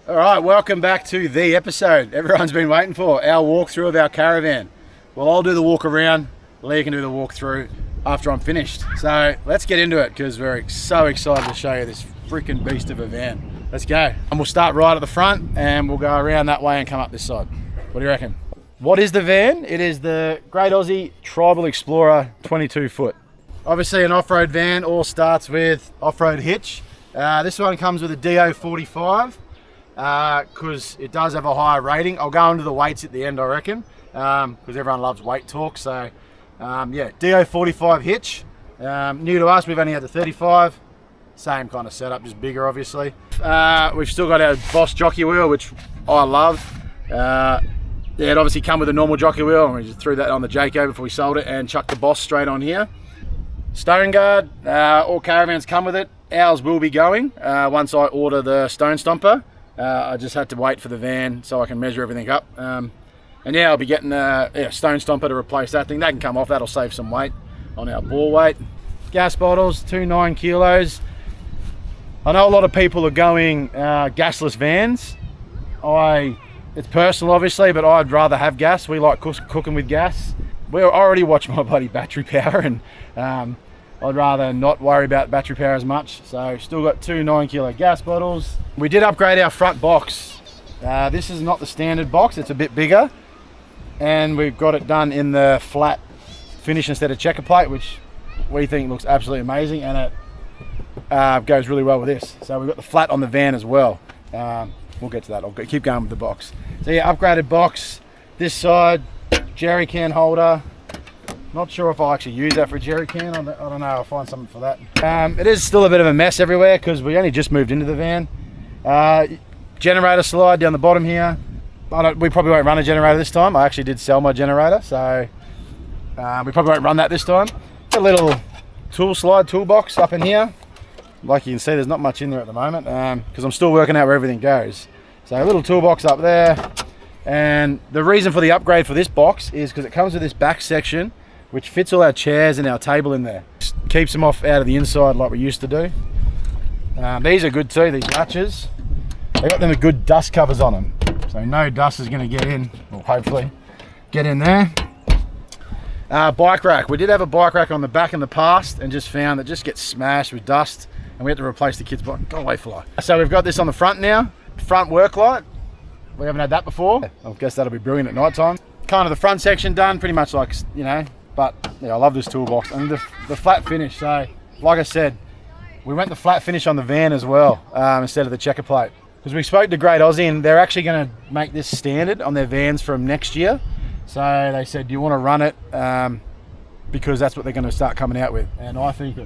All right, welcome back to the episode everyone's been waiting for, our walkthrough of our caravan. Well, I'll do the walk around, Lee can do the walkthrough after I'm finished. So let's get into it because we're so excited to show you this freaking beast of a van. Let's go. And we'll start right at the front and we'll go around that way and come up this side. What do you reckon? What is the van? It is the Great Aussie Tribal Xplora 22ft. Obviously an off-road van, all starts with off-road hitch. This one comes with a DO45. Because it does have a higher rating. I'll go into the weights at the end, I reckon, because everyone loves weight talk. So yeah, DO45 hitch. New to us, we've only had the 35. Same kind of setup, just bigger obviously. We've still got our Boss jockey wheel, which I love. Yeah, it obviously come with a normal jockey wheel, and we just threw that on the Jayco before we sold it and chucked the Boss straight on here. Stone guard, all caravans come with it. Ours will be going once I order the stone stomper. I just had to wait for the van so I can measure everything up. And yeah, I'll be getting a stone stomper to replace that thing. That can come off, that'll save some weight on our bore weight. Gas bottles, 2 9 kilos. I know a lot of people are going gasless vans. It's personal obviously, but I'd rather have gas. We like cooking with gas. We already watch my bloody battery power, and I'd rather not worry about battery power as much. So still got 2 9 kilo gas bottles. We did upgrade our front box. This is not the standard box, it's a bit bigger. And we've got it done in the flat finish instead of checker plate, which we think looks absolutely amazing, and it goes really well with this. So we've got the flat on the van as well. We'll get to that, I'll keep going with the box. So yeah, upgraded box. This side, jerry can holder. Not sure if I'll actually use that for a jerry can. I don't know, I'll find something for that. It is still a bit of a mess everywhere because we only just moved into the van. Generator slide down the bottom here. We probably won't run a generator this time. I actually did sell my generator, so we probably won't run that this time. A little tool slide toolbox up in here. Like you can see, there's not much in there at the moment because I'm still working out where everything goes. So a little toolbox up there. And the reason for the upgrade for this box is because it comes with this back section which fits all our chairs and our table in there. Just keeps them off out of the inside like we used to do. These are good too, these latches. They got them with good dust covers on them. So no dust is going to get in, or hopefully get in there. Bike rack. We did have a bike rack on the back in the past and just found that just gets smashed with dust and we had to replace the kids' bike. Go away, fly. So we've got this on the front now. Front work light. We haven't had that before. I guess that'll be brilliant at night time. Kind of the front section done, pretty much like, you know, but yeah, I love this toolbox. And the flat finish. So like I said, we went the flat finish on the van as well instead of the checker plate. Because we spoke to Great Aussie and they're actually going to make this standard on their vans from next year. So they said, do you want to run it? Because that's what they're going to start coming out with. And I think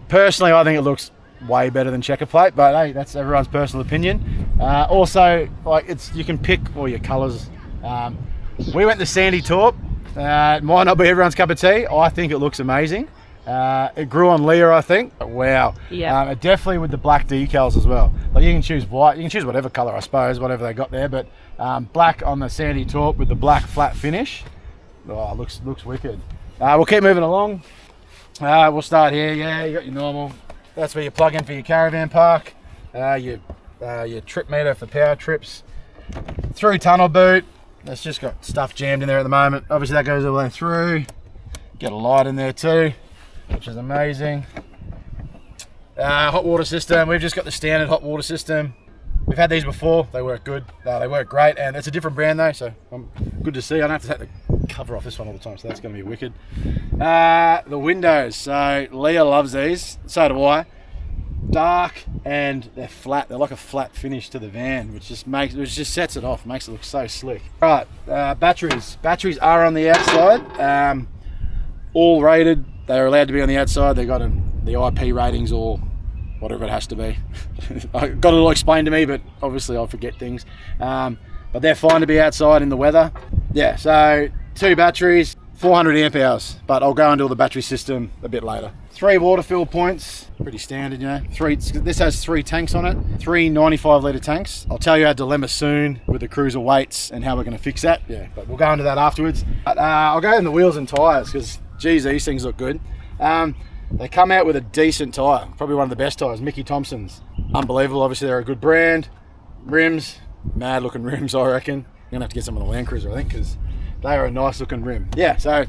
personally, I think it looks way better than checker plate, but hey, that's everyone's personal opinion. Also, like you can pick all your colors. We went the sandy taupe. It might not be everyone's cup of tea. I think it looks amazing. It grew on Leah, I think. Wow. Yeah. Definitely with the black decals as well. Like you can choose white, you can choose whatever color, I suppose, whatever they got there. But black on the sandy taupe with the black flat finish. Oh, looks wicked. We'll keep moving along. We'll start here. Yeah, you got your normal. That's where you plug in for your caravan park. Your trip meter for power trips. Through tunnel boot. It's just got stuff jammed in there at the moment. Obviously that goes all the way through. Get a light in there too, which is amazing. Hot water system. We've just got the standard hot water system. We've had these before. They work good. They work great, and it's a different brand though, so good to see. I don't have to take the cover off this one all the time, so that's going to be wicked. The windows. So Leah loves these. So do I. Dark and they're flat. They're like a flat finish to the van, which just sets it off. Makes it look so slick. Right, batteries. Batteries are on the outside. All rated. They're allowed to be on the outside. They got the IP ratings or whatever it has to be. Got it all explained to me, but obviously I forget things. But they're fine to be outside in the weather. Yeah, so 2 batteries, 400 amp hours, but I'll go into all the battery system a bit later. 3 water fill points, pretty standard, you know. This has 3 tanks on it, 3 95 litre tanks. I'll tell you our dilemma soon with the cruiser weights and how we're going to fix that. Yeah, but we'll go into that afterwards. But, I'll go in the wheels and tyres because, geez, these things look good. They come out with a decent tyre, probably one of the best tyres, Mickey Thompson's. Unbelievable, obviously they're a good brand. Rims, mad looking rims, I reckon. I'm gonna have to get some of the Land Cruiser, I think, because they are a nice looking rim. Yeah, so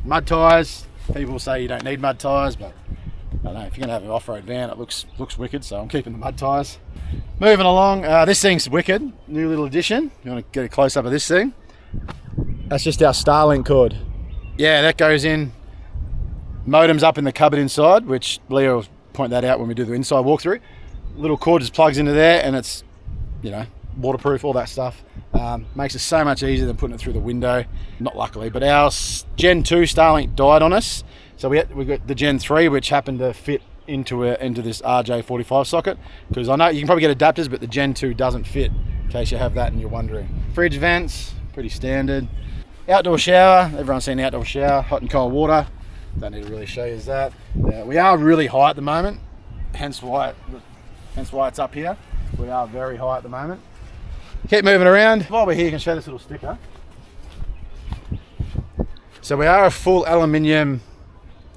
mud tyres. People say you don't need mud tyres, but I don't know, if you're gonna have an off-road van, it looks wicked, so I'm keeping the mud tyres. Moving along, this thing's wicked. New little addition. You want to get a close up of this thing? That's just our Starlink cord. Yeah, that goes in. Modem's up in the cupboard inside, which Leo will point that out when we do the inside walkthrough. Little cord just plugs into there, and it's, you know, waterproof, all that stuff. Makes it so much easier than putting it through the window. Not luckily, but our Gen 2 Starlink died on us. So we got the Gen 3, which happened to fit into this RJ45 socket, because I know you can probably get adapters, but the Gen 2 doesn't fit, in case you have that and you're wondering. Fridge vents, pretty standard. Outdoor shower, everyone's seen the outdoor shower, hot and cold water. Don't need to really show you that. We are really high at the moment, hence why it's up here. We are very high at the moment. Keep moving around. While we're here, you can show this little sticker. So we are a full aluminium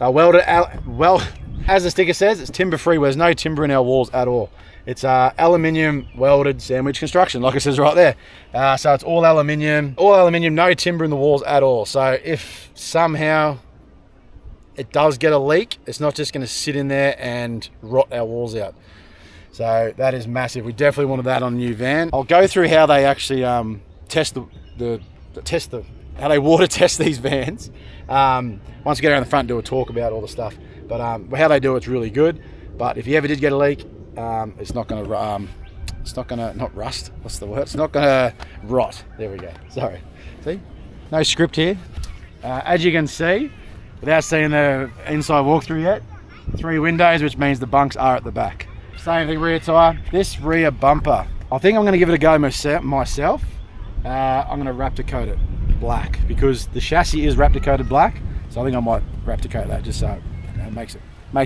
welded, well, as the sticker says, it's timber free. There's no timber in our walls at all. It's aluminium welded sandwich construction, like it says right there. So it's all aluminium, no timber in the walls at all. So if somehow it does get a leak, it's not just going to sit in there and rot our walls out. So that is massive. We definitely wanted that on a new van. I'll go through how they actually test how they water test these vans. Once we get around the front, do a talk about all the stuff. But how they do it's really good. But if you ever did get a leak, it's not going to not rust. What's the word? It's not going to rot. There we go. Sorry. See, no script here. As you can see, without seeing the inside walkthrough yet, 3 windows, which means the bunks are at the back. Same thing, rear tyre. This rear bumper, I think I'm going to give it a go myself. I'm going to Raptor coat it black, because the chassis is Raptor coated black. So I think I might Raptor coat that, just so it makes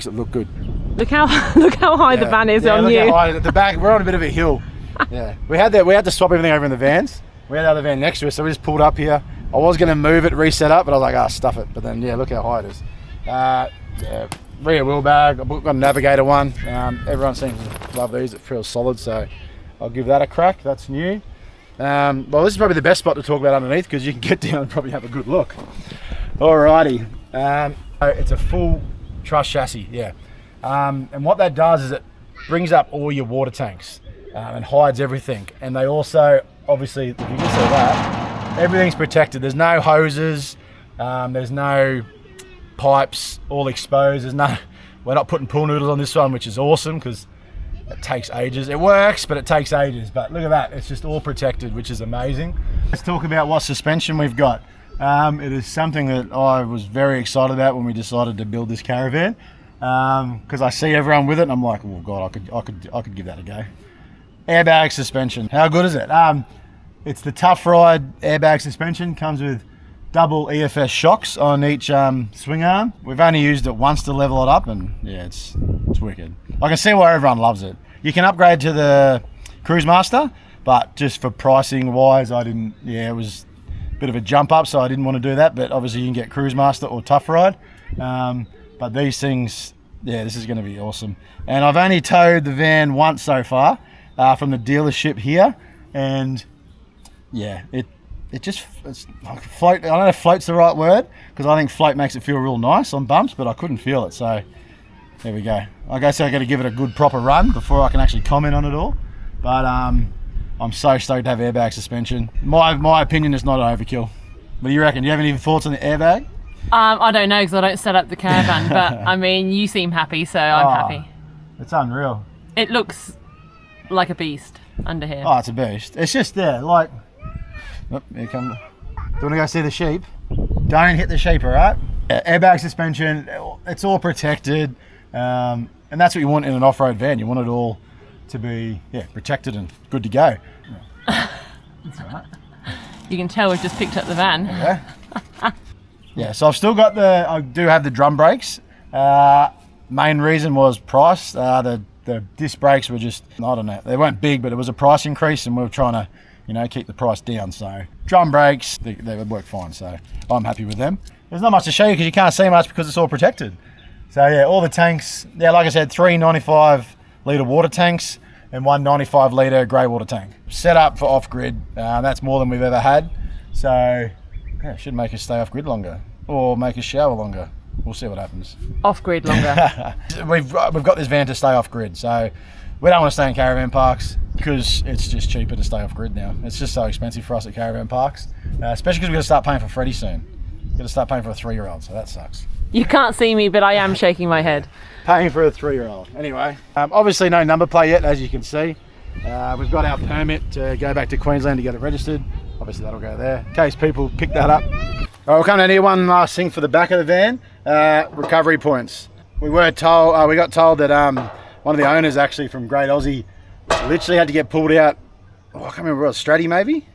it look good. Look how high the van is on look you. How high, at the back, we're on a bit of a hill. Yeah, we had to swap everything over in the vans. We had the other van next to us, so we just pulled up here. I was going to move it, reset up, but I was like, stuff it. But then, yeah, look how high it is. Yeah, rear wheel bag. I've got a Navigator one. Everyone seems to love these. It feels solid, so I'll give that a crack. That's new. Well, this is probably the best spot to talk about underneath, because you can get down and probably have a good look. Alrighty. It's a full truss chassis, yeah. And what that does is it brings up all your water tanks and hides everything. And they also, obviously, if you can see that, everything's protected. There's no hoses, there's no pipes all exposed. We're not putting pool noodles on this one, which is awesome, because it takes ages. It works, but it takes ages. But look at that, it's just all protected, which is amazing. Let's talk about what suspension we've got. It is something that I was very excited about when we decided to build this caravan, because I see everyone with it and I'm like, oh god, I could give that a go. Airbag suspension, how good is it? It's the Tough Ride airbag suspension. Comes with double EFS shocks on each swing arm. We've only used it once to level it up, and yeah, it's wicked. I can see why everyone loves it. You can upgrade to the Cruise Master, but just for pricing wise, it was a bit of a jump up, so I didn't want to do that. But obviously you can get Cruise Master or Tough Ride. But these things, yeah, this is going to be awesome. And I've only towed the van once so far from the dealership here, and yeah, it's like float. I don't know if float's the right word, because I think float makes it feel real nice on bumps, but I couldn't feel it, so there we go. I guess I got to give it a good proper run before I can actually comment on it all. But I'm so stoked to have airbag suspension. My opinion is not overkill. What do you reckon? Do you have any thoughts on the airbag? I don't know, because I don't set up the caravan, but I mean, you seem happy, so I'm happy. It's unreal. It looks like a beast under here. Oh, it's a beast. It's just there, like. Oh, here come. Do you want to go see the sheep? Don't hit the sheep, all right? Yeah, airbag suspension, it's all protected, and that's what you want in an off-road van. You want it all to be protected and good to go. That's all right. You can tell we've just picked up the van. Yeah. Yeah, so I do have the drum brakes. Main reason was price. The disc brakes were just, I don't know, they weren't big, but it was a price increase, and we were trying to keep the price down. So drum brakes, they would work fine. So I'm happy with them. There's not much to show you because you can't see much because it's all protected. So yeah, all the tanks, like I said, 3 95 litre water tanks. and one 95 litre grey water tank. Set up for off-grid. That's more than we've ever had. So yeah, should make us stay off-grid longer or make us shower longer. We'll see what happens. Off-grid longer. We've got this van to stay off-grid. So we don't want to stay in caravan parks because it's just cheaper to stay off-grid now. It's just so expensive for us at caravan parks, especially because we're going to start paying for Freddie soon. We're going to start paying for a 3-year-old, so that sucks. You can't see me, but I am shaking my head. Paying for a 3-year-old. Anyway, obviously no number plate yet, as you can see. We've got our permit to go back to Queensland to get it registered. Obviously that'll go there, in case people pick that up. All right, we'll come down here. One last thing for the back of the van, recovery points. We got told that one of the owners, actually from Great Aussie, literally had to get pulled out. I can't remember what it was, Stratty maybe?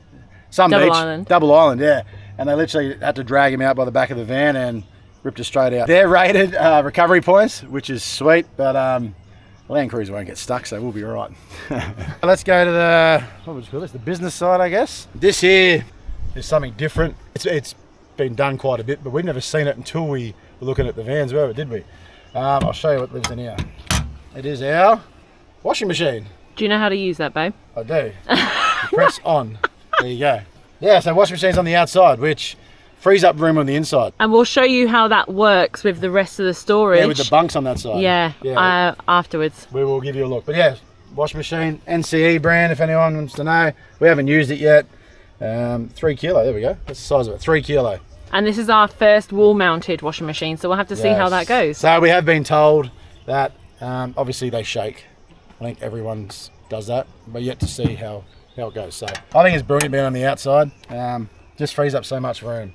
Some Double beach. Island. Double Island, yeah. And they literally had to drag him out by the back of the van and ripped us straight out. They're rated recovery points, which is sweet, but Land Cruiser won't get stuck, so we'll be all right. Let's go to the, what would you call this? The business side, I guess. This here is something different. It's been done quite a bit, but we've never seen it until we were looking at the vans, were we, did we? I'll show you what lives in here. It is our washing machine. Do you know how to use that, babe? I do. You press on. There you go. Yeah, so washing machine's on the outside, which frees up room on the inside. And we'll show you how that works with the rest of the storage. Yeah, with the bunks on that side. Yeah. Afterwards. We will give you a look. But yeah, washing machine, NCE brand, if anyone wants to know. We haven't used it yet. 3 kilo, there we go. That's the size of it, 3 kilo. And this is our first wall-mounted washing machine, so we'll have to see how that goes. So we have been told that obviously they shake. I think everyone's does that, but yet to see how it goes. So I think it's brilliant being on the outside. Just frees up so much room.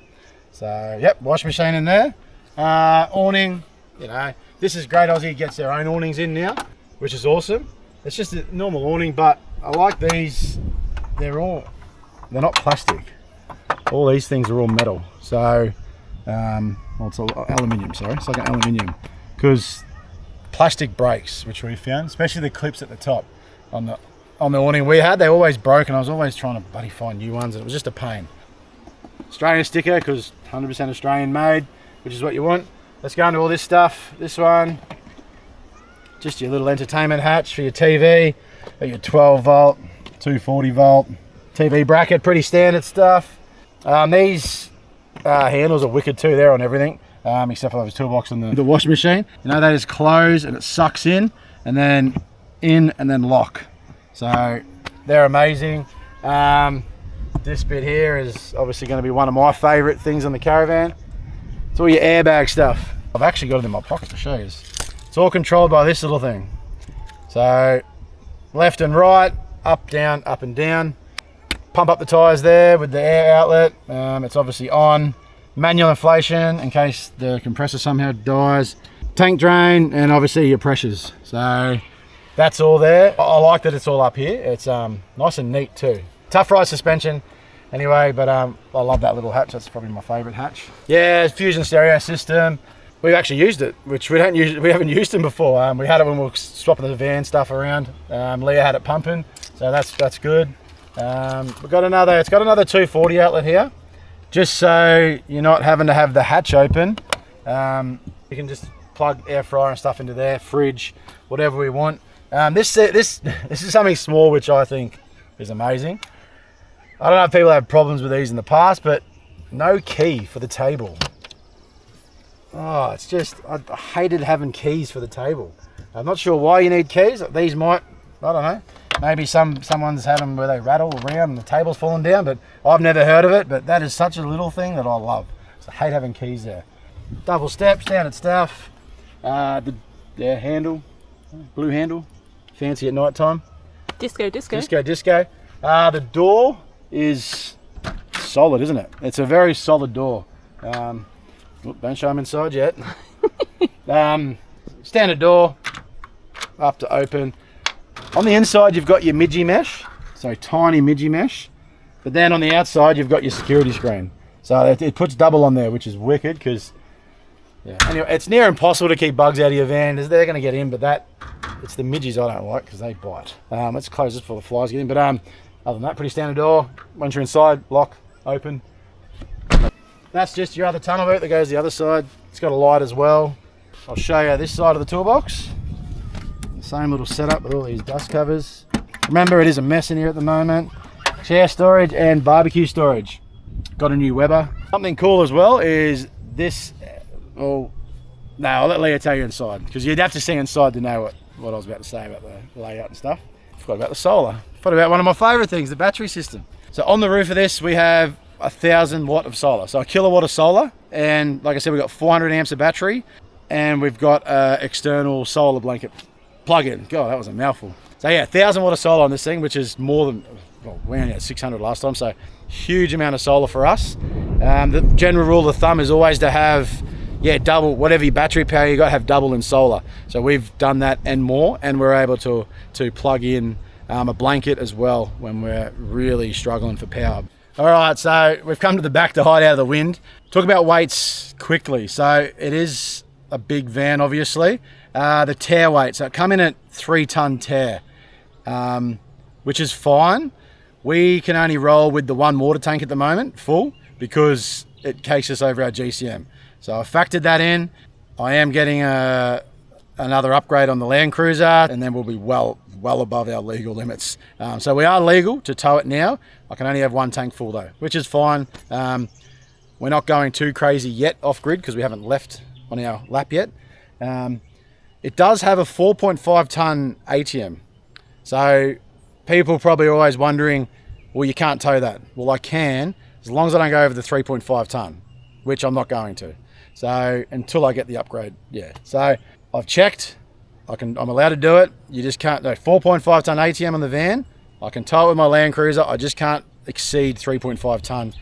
So yep, washing machine in there. Awning, you know, this is Great Aussie, gets their own awnings in now, which is awesome. It's just a normal awning, but I like these. They're not plastic. All these things are all metal. So well, it's aluminium, sorry. It's like an aluminium, because plastic breaks, which we found, especially the clips at the top on the awning we had, they always broke, and I was always trying to bloody find new ones, and it was just a pain. Australian sticker, because 100% Australian made, which is what you want. Let's go into all this stuff. This one, just your little entertainment hatch for your TV. Got your 12 volt, 240 volt TV bracket, pretty standard stuff. These handles are wicked too. They're on everything, except for those toolbox and the washing machine. You know, that is close and it sucks in and then lock. So they're amazing. This bit here is obviously going to be one of my favourite things on the caravan. It's all your airbag stuff. I've actually got it in my pocket to show you. It's all controlled by this little thing. So left and right, up, down, up and down. Pump up the tyres there with the air outlet. It's obviously on. Manual inflation in case the compressor somehow dies. Tank drain, and obviously your pressures. So that's all there. I like that it's all up here. It's nice and neat too. Tough ride suspension anyway, but I love that little hatch. That's probably my favourite hatch. Yeah, fusion stereo system. We've actually used it, which we haven't used them before. We had it when we were swapping the van stuff around. Leah had it pumping, so that's good. It's got another 240 outlet here, just so you're not having to have the hatch open. You can just plug air fryer and stuff into there, fridge, whatever we want. This is something small which I think is amazing. I don't know if people have problems with these in the past, but no key for the table. Oh, it's just, I hated having keys for the table. I'm not sure why you need keys. These might, I don't know. Maybe someone's had them where they rattle around and the table's falling down, but I've never heard of it. But that is such a little thing that I love. So I hate having keys there. Double step, standard stuff. The handle, blue handle, fancy at night time. Disco. The door is solid, isn't it? It's a very solid door. Don't show them inside yet. Standard door, up to open. On the inside, you've got your midgie mesh, so tiny midgie mesh. But then on the outside, you've got your security screen. So it puts double on there, which is wicked because, yeah. Anyway, it's near impossible to keep bugs out of your van. They're going to get in, but it's the midgies I don't like because they bite. Let's close this before the flies get in. But other than that, pretty standard door. Once you're inside, lock, open. That's just your other tunnel boot that goes the other side. It's got a light as well. I'll show you this side of the toolbox. Same little setup with all these dust covers. Remember, it is a mess in here at the moment. Chair storage and barbecue storage. Got a new Weber. Something cool as well is this, well, no, I'll let Leah tell you inside, because you'd have to see inside to know what I was about to say about the layout and stuff. Forgot about the solar. Forgot about one of my favourite things, the battery system. So on the roof of this, we have 1,000 watt of solar. So a kilowatt of solar, and like I said, we've got 400 amps of battery, and we've got external solar blanket plug-in. God, that was a mouthful. So yeah, 1,000 watt of solar on this thing, which is more than, well, we only had 600 last time, so huge amount of solar for us. The general rule of thumb is always to have, yeah, double, whatever your battery power, you got to have double in solar. So we've done that and more, and we're able to plug in a blanket as well when we're really struggling for power. All right, so we've come to the back to hide out of the wind. Talk about weights quickly. So it is a big van, obviously. The tear weight, so it come in at 3-ton tear, which is fine. We can only roll with the one water tank at the moment, full, because it takes us over our GCM. So I factored that in. I am getting another upgrade on the Land Cruiser, and then we'll be well above our legal limits. So we are legal to tow it now. I can only have one tank full though, which is fine. We're not going too crazy yet off grid because we haven't left on our lap yet. It does have a 4.5 ton ATM. So people probably always wondering, well, you can't tow that. Well, I can, as long as I don't go over the 3.5 ton, which I'm not going to. So until I get the upgrade, yeah. So I've checked, I'm allowed to do it. You just can't, no, 4.5 ton ATM on the van. I can tow it with my Land Cruiser. I just can't exceed 3.5 ton,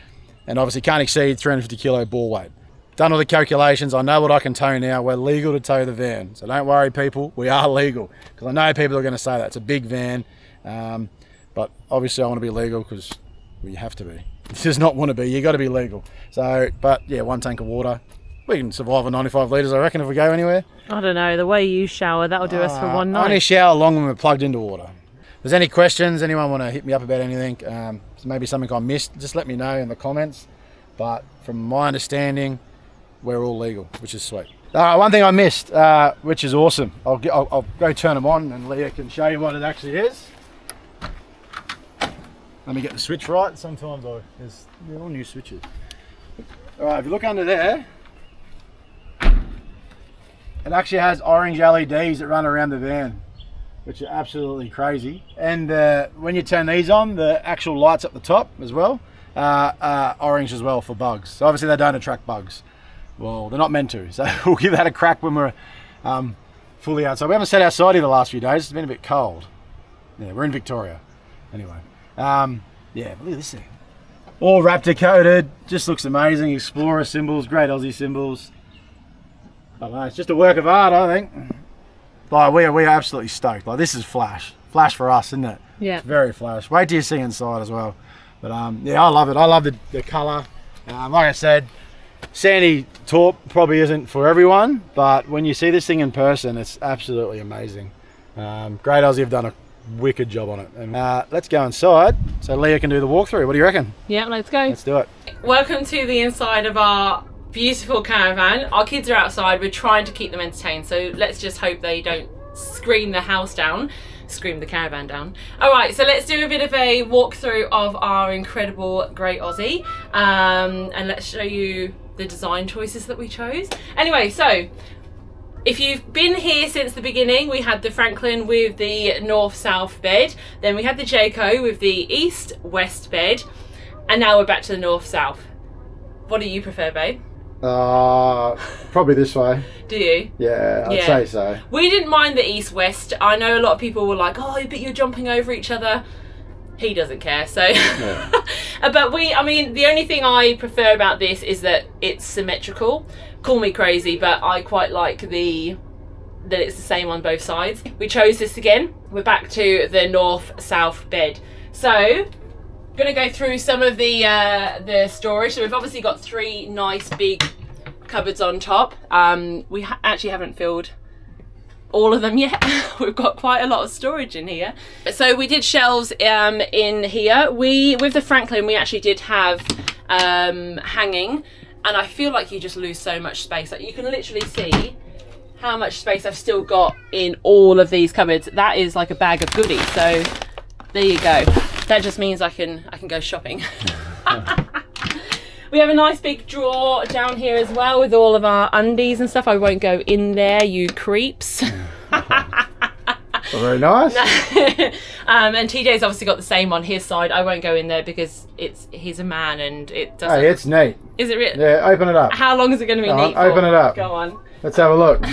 and obviously can't exceed 350 kilo ball weight. Done all the calculations. I know what I can tow now. We're legal to tow the van. So don't worry, people. We are legal, because I know people are going to say that. It's a big van. But obviously I want to be legal because we have to be. It does not want to be. You got to be legal. So, but yeah, one tank of water. We can survive on 95 litres, I reckon, if we go anywhere. I don't know. The way you shower, that'll do us for one night. I only shower long when we're plugged into water. If there's any questions, anyone want to hit me up about anything, maybe something I missed, just let me know in the comments. But from my understanding, we're all legal, which is sweet. One thing I missed, which is awesome. I'll go turn them on, and Leah can show you what it actually is. Let me get the switch right. Sometimes they're all new switches. All right, if you look under there, it actually has orange LEDs that run around the van, which are absolutely crazy. And when you turn these on, the actual lights up the top as well are orange as well for bugs. So obviously they don't attract bugs. Well, they're not meant to. So we'll give that a crack when we're fully outside. We haven't sat outside here the last few days. It's been a bit cold. Yeah, we're in Victoria. Anyway, yeah, look at this thing. All Raptor coated, just looks amazing. Xplora symbols, Great Aussie symbols. I don't know, it's just a work of art, I think. Like, we are absolutely stoked. Like, this is flash for us, isn't it? Yeah. It's very flash. Wait till you see inside as well. But yeah, I love it. I love the colour. Like I said, sandy taupe probably isn't for everyone, but when you see this thing in person, it's absolutely amazing. Great Aussie have done a wicked job on it. And let's go inside so Leah can do the walkthrough. What do you reckon? Yeah, let's go. Let's do it. Welcome to the inside of our beautiful caravan. Our kids are outside. We're trying to keep them entertained, so let's just hope they don't scream the house down, scream the caravan down. All right, so let's do a bit of a walkthrough of our incredible Great Aussie, and let's show you the design choices that we chose. Anyway, so if you've been here since the beginning, we had the Franklin with the north-south bed, then we had the Jayco with the east-west bed, and now we're back to the north-south. What do you prefer, babe? Probably this way. Do you? Yeah, I'd say so. We didn't mind the east-west. I know a lot of people were like, oh, but you're jumping over each other. He doesn't care, so. Yeah. But I mean, the only thing I prefer about this is that it's symmetrical. Call me crazy, but I quite like that it's the same on both sides. We chose this again. We're back to the north-south bed. So, going to go through some of the storage. So we've obviously got 3 nice big cupboards on top. We actually haven't filled all of them yet. We've got quite a lot of storage in here. So we did shelves in here. With the Franklin, we actually did have hanging, and I feel like you just lose so much space. Like, you can literally see how much space I've still got in all of these cupboards. That is like a bag of goodies. So There you go. That just means I can go shopping. We have a nice big drawer down here as well with all of our undies and stuff. I won't go in there, you creeps. Well, very nice. And TJ's obviously got the same on his side. I won't go in there because he's a man and it doesn't. Hey, it's neat. Is it really? Yeah, open it up. How long is it going to be neat for? Open it up. Go on. Let's have a look.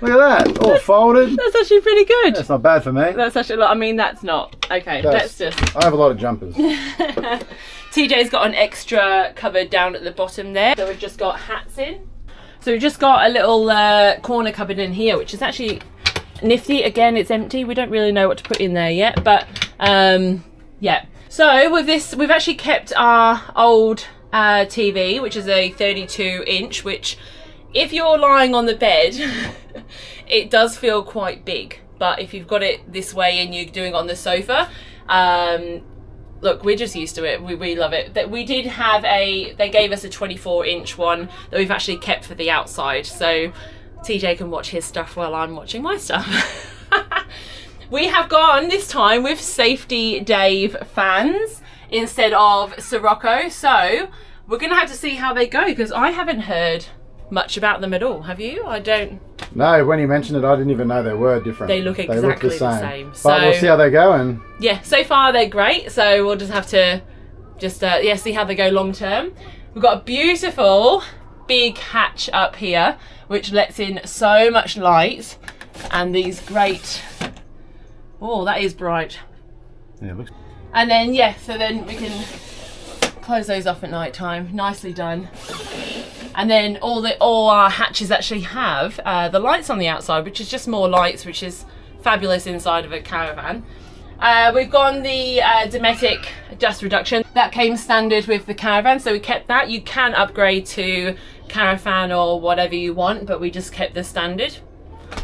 Look at that, all folded. That's actually pretty good. That's not bad for me. That's actually a lot. I mean, that's not. Okay, let's just. I have a lot of jumpers. TJ's got an extra cupboard down at the bottom there. So we've just got hats in. So we've just got a little corner cupboard in here, which is actually nifty. Again, it's empty. We don't really know what to put in there yet, but yeah. So with this, we've actually kept our old TV, which is a 32-inch, which if you're lying on the bed, it does feel quite big. But if you've got it this way and you're doing it on the sofa, look, we're just used to it. We love it. That we did have they gave us a 24-inch one that we've actually kept for the outside. So TJ can watch his stuff while I'm watching my stuff. We have gone this time with Safety Dave fans instead of Sirocco. So we're going to have to see how they go because I haven't heard much about them at all. Have you? I don't. No, when you mentioned it, I didn't even know they were different. They look exactly the same. So, but we'll see how they go. And yeah, so far they're great. So we'll just have to see how they go long term. We've got a beautiful big hatch up here, which lets in so much light, and these great. Oh, that is bright. Yeah, it looks. And then yeah, so then we can close those off at night time. Nicely done. And then all our hatches actually have the lights on the outside, which is just more lights, which is fabulous inside of a caravan. We've gone the Dometic dust reduction. That came standard with the caravan, so we kept that. You can upgrade to caravan or whatever you want, but we just kept the standard.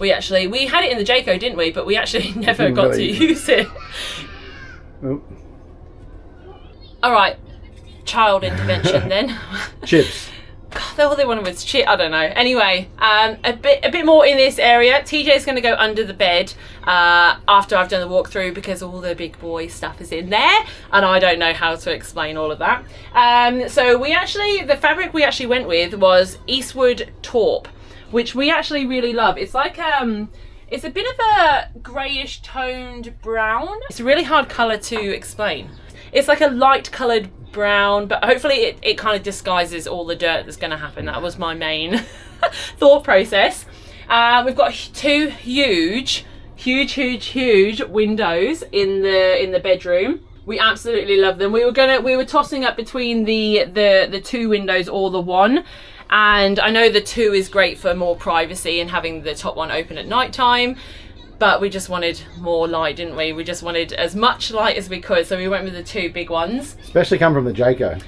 We had it in the Jayco, didn't we? But we actually never got to use it. Oh. All right, child intervention then. Chips. God, all they wanted was shit. I don't know. Anyway, a bit more in this area. TJ's going to go under the bed after I've done the walkthrough because all the big boy stuff is in there, and I don't know how to explain all of that. So the fabric we actually went with was Eastwood taupe, which we actually really love. It's like it's a bit of a greyish toned brown. It's a really hard colour to explain. It's like a light coloured brown, but hopefully it kind of disguises all the dirt that's going to happen. That was my main thought process. We've got two huge windows in the bedroom. We absolutely love them. We were tossing up between the two windows or the one, and I know the two is great for more privacy and having the top one open at night time. But we just wanted more light, didn't we? We just wanted as much light as we could, so we went with the two big ones. Especially come from the Jayco. It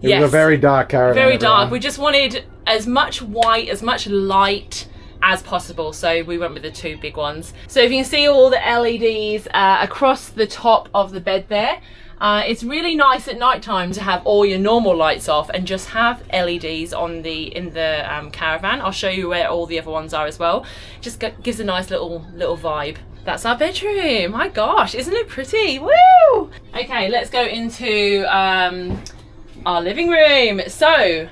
was Yes. a very dark caravan. Very dark. We just wanted as much white, as much light as possible, so we went with the two big ones. So if you can see all the LEDs across the top of the bed there, it's really nice at night time to have all your normal lights off and just have LEDs in the caravan. I'll show you where all the other ones are as well. Just gives a nice little vibe. That's our bedroom. My gosh, isn't it pretty? Woo! Okay, let's go into our living room. So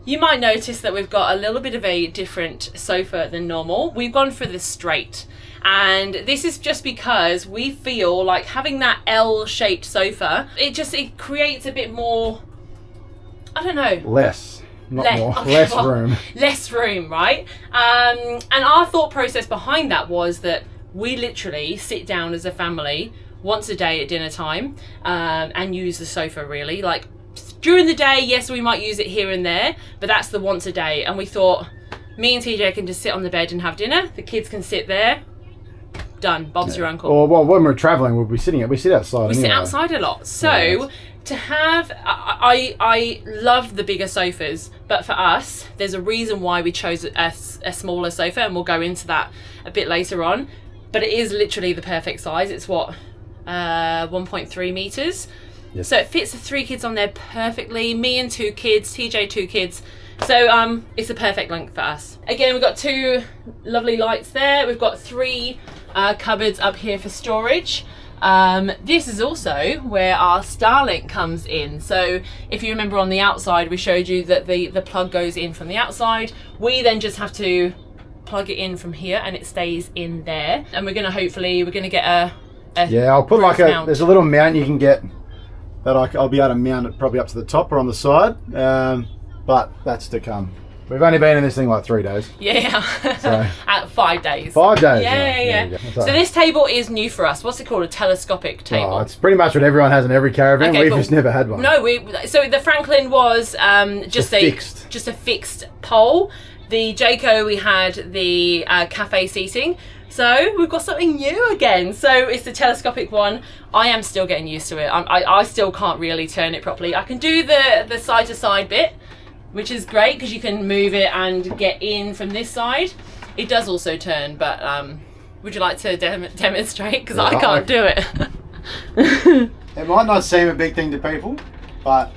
you might notice that we've got a little bit of a different sofa than normal. We've gone for the straight. And this is just because we feel like having that L-shaped sofa, it creates a bit more, I don't know. Less room. Less room, right? And our thought process behind that was that we literally sit down as a family once a day at dinner time and use the sofa really. Like during the day, yes, we might use it here and there, but that's the once a day. And we thought, me and TJ can just sit on the bed and have dinner. The kids can sit there. Done. Bob's your uncle. Or when we're travelling, we sit outside. We sit outside a lot. So to have, I love the bigger sofas, but for us, there's a reason why we chose a smaller sofa, and we'll go into that a bit later on. But it is literally the perfect size. It's 1.3 meters. Yes. So it fits the 3 kids on there perfectly. Me and 2 kids, TJ 2 kids. So it's the perfect length for us. Again, we've got 2 lovely lights there. We've got 3 cupboards up here for storage. This is also where our Starlink comes in. So if you remember on the outside, we showed you that the plug goes in from the outside. We then just have to plug it in from here and it stays in there. And we're going to get a yeah, I'll put like mount. there's a little mount you can get that I'll be able to mount it probably up to the top or on the side. But that's to come. We've only been in this thing like 3 days. Yeah, so. At 5 days. 5 days. Yeah. So this table is new for us. What's it called? A telescopic table. Oh, it's pretty much what everyone has in every caravan. Okay, We've just never had one. No, so the Franklin was just a fixed pole. The Jayco, we had the cafe seating. So we've got something new again. So it's the telescopic one. I am still getting used to it. I still can't really turn it properly. I can do the side to side bit, which is great because you can move it and get in from this side. It does also turn, but would you like to demonstrate? Because I can't do it. It might not seem a big thing to people, but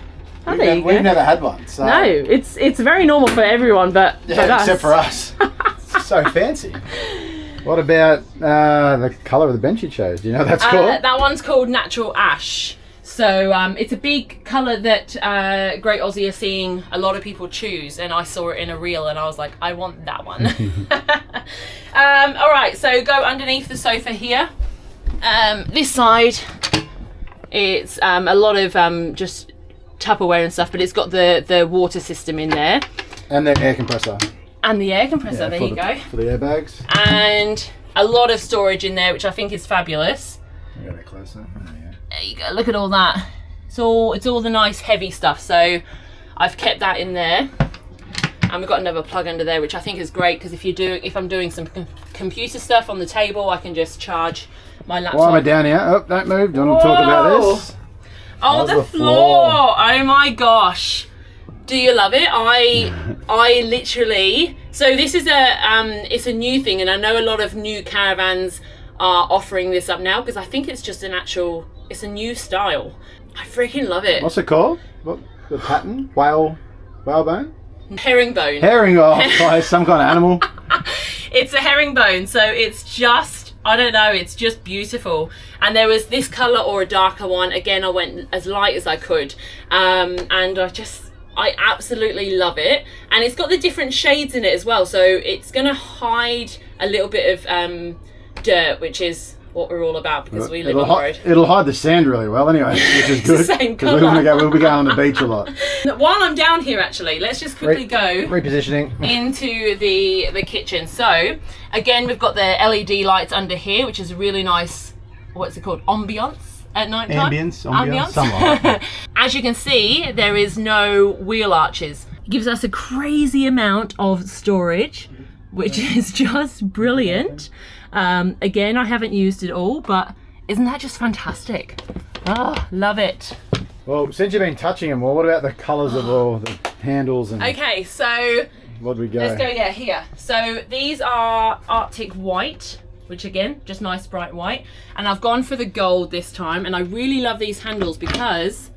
we've never had one. So. No, it's very normal for everyone, but except for us. It's so fancy. What about the colour of the bench you chose? Do you know what that's called? That one's called Natural Ash. So it's a big colour that Great Aussie are seeing a lot of people choose, and I saw it in a reel and I was like, I want that one. All right, so go underneath the sofa here. This side, it's a lot of just Tupperware and stuff, but it's got the water system in there. And the air compressor. And the air compressor, there you go. For the airbags. And a lot of storage in there, which I think is fabulous. Get a bit closer. There you go, look at all that. It's all the nice heavy stuff. So I've kept that in there. And we've got another plug under there, which I think is great because if I'm doing some computer stuff on the table, I can just charge my laptop. While we're down here, oh, don't move, don't want to talk about this. Oh, the floor. Oh my gosh. Do you love it? I literally, so this is it's a new thing, and I know a lot of new caravans are offering this up now because I think it's just it's a new style. I freaking love it. What's it called? What, the pattern? Whalebone? Herringbone. Like some kind of animal. It's a herringbone, so it's just, I don't know, it's just beautiful. And there was this colour or a darker one. Again, I went as light as I could. And I absolutely love it. And it's got the different shades in it as well. So it's going to hide a little bit of dirt, which is what we're all about because we live on the road. It'll hide the sand really well anyway, which is good. Same colour. We'll be going on the beach a lot. While I'm down here, actually, let's just quickly go repositioning into the kitchen. So again, we've got the LED lights under here, which is a really nice, what's it called, ambiance at night time. Ambience. As you can see, there is no wheel arches. It gives us a crazy amount of storage, which is just brilliant. Again, I haven't used it all, but isn't that just fantastic? Oh, love it. Well, since you've been touching them, what about the colours of all the handles? And okay, so where'd we go? Let's go here. So these are Arctic White, which again, just nice bright white. And I've gone for the gold this time, and I really love these handles because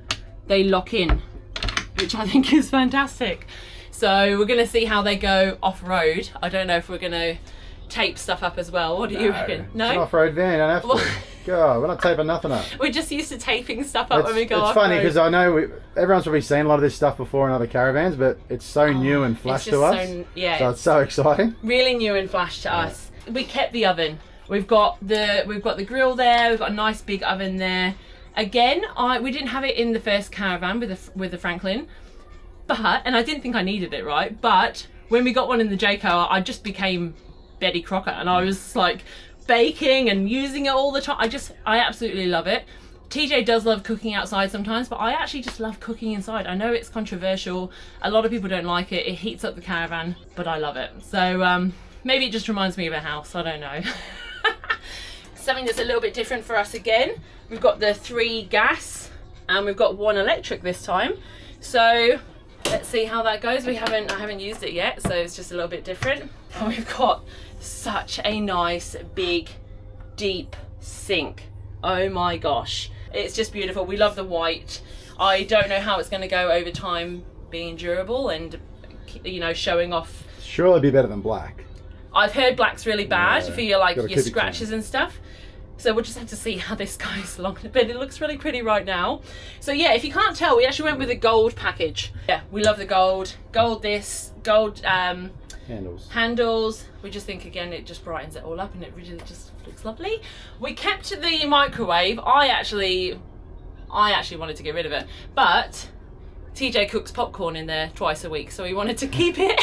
they lock in, which I think is fantastic. So we're gonna see how they go off-road. I don't know if we're gonna tape stuff up as well. What do you reckon? No? It's an off-road van, you don't have to. God, we're not taping nothing up. We're just used to taping stuff up when we go off-road. It's funny because I know everyone's probably seen a lot of this stuff before in other caravans, but it's so new and flash to us. So it's so exciting. Really new and flash to us. We kept the oven. We've got the grill there. We've got a nice big oven there. Again, we didn't have it in the first caravan with the Franklin, and I didn't think I needed it, right? But when we got one in the Jayco, I just became Betty Crocker, and I was like baking and using it all the time. I absolutely love it. TJ does love cooking outside sometimes, but I actually just love cooking inside. I know it's controversial. A lot of people don't like it. It heats up the caravan, but I love it. So maybe it just reminds me of a house. I don't know. Something that's a little bit different for us again. We've got the 3 gas and we've got 1 electric this time. So let's see how that goes. I haven't used it yet, so it's just a little bit different. And we've got such a nice, big, deep sink. Oh my gosh. It's just beautiful. We love the white. I don't know how it's going to go over time being durable and, you know, showing off. Surely be better than black. I've heard black's really bad for your scratches and stuff. So we'll just have to see how this goes along, but it looks really pretty right now. So yeah, if you can't tell, we actually went with a gold package. Yeah, we love the gold. Gold handles. We just think, again, it just brightens it all up and it really just looks lovely. We kept the microwave. I actually wanted to get rid of it, but TJ cooks popcorn in there twice a week, so we wanted to keep it.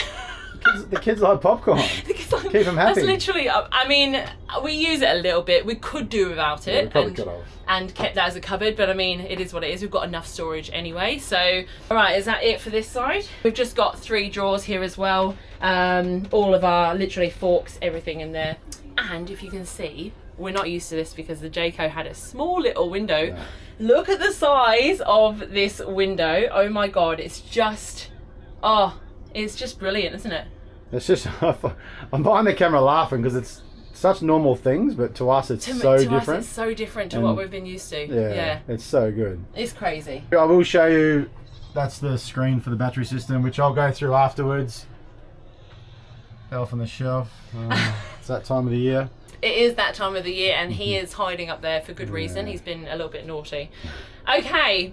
The kids like popcorn. Keep them happy. That's literally, I mean, we use it a little bit. We could do without it, we probably could have. And kept that as a cupboard, but I mean, it is what it is. We've got enough storage anyway. So, all right, is that it for this side? We've just got 3 drawers here as well. All of our, literally, forks, everything in there. And if you can see, we're not used to this because the Jayco had a small little window. Yeah. Look at the size of this window. Oh my God, it's just brilliant, isn't it? It's just, I'm behind the camera laughing because it's such normal things, but to us it's so different. It's so different to what we've been used to. Yeah, it's so good. It's crazy. I will show you, that's the screen for the battery system, which I'll go through afterwards. Elf on the shelf. It's that time of the year. It is that time of the year, and he is hiding up there for good reason. He's been a little bit naughty. Okay,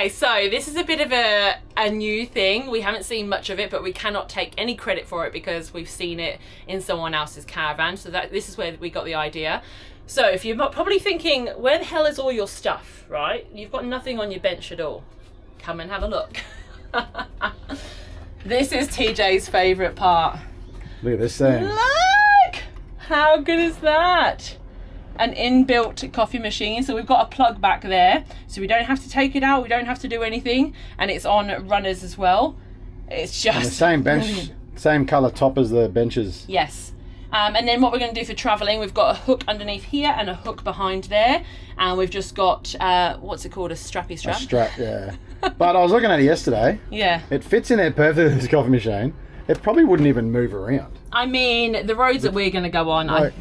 so this is a bit of a new thing. We haven't seen much of it, but we cannot take any credit for it because we've seen it in someone else's caravan. So this is where we got the idea. So if you're probably thinking, where the hell is all your stuff, right? You've got nothing on your bench at all. Come and have a look. This is TJ's favourite part. Look at this thing. Look! How good is that? An inbuilt coffee machine. So we've got a plug back there. So we don't have to take it out. We don't have to do anything. And it's on runners as well. It's just... And the same bench, brilliant. Same colour top as the benches. Yes. And then what we're going to do for travelling, we've got a hook underneath here and a hook behind there. And we've just got, what's it called? A strappy strap? A strap, yeah. But I was looking at it yesterday. Yeah. It fits in there perfectly, this coffee machine. It probably wouldn't even move around. I mean, the roads that we're going to go on, might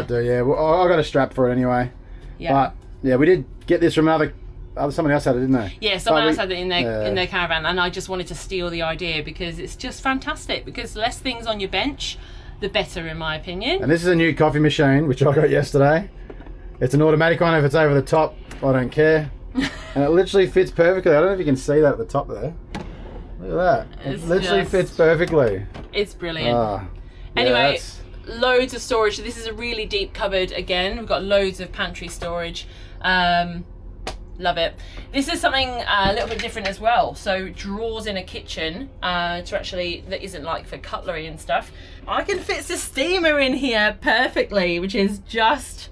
do, yeah. Well, I got a strap for it anyway. Yeah. But, yeah, we did get this from someone else had it, didn't they? Yeah, someone else had it in their caravan, and I just wanted to steal the idea because it's just fantastic, because less things on your bench, the better, in my opinion. And this is a new coffee machine, which I got yesterday. It's an automatic one. If it's over the top, I don't care. And it literally fits perfectly. I don't know if you can see that at the top there. Look at that. It literally fits perfectly. It's brilliant. Anyway, loads of storage. This is a really deep cupboard again. We've got loads of pantry storage. Love it. This is something a little bit different as well. So drawers in a kitchen that isn't like for cutlery and stuff. I can fit the steamer in here perfectly, which is just...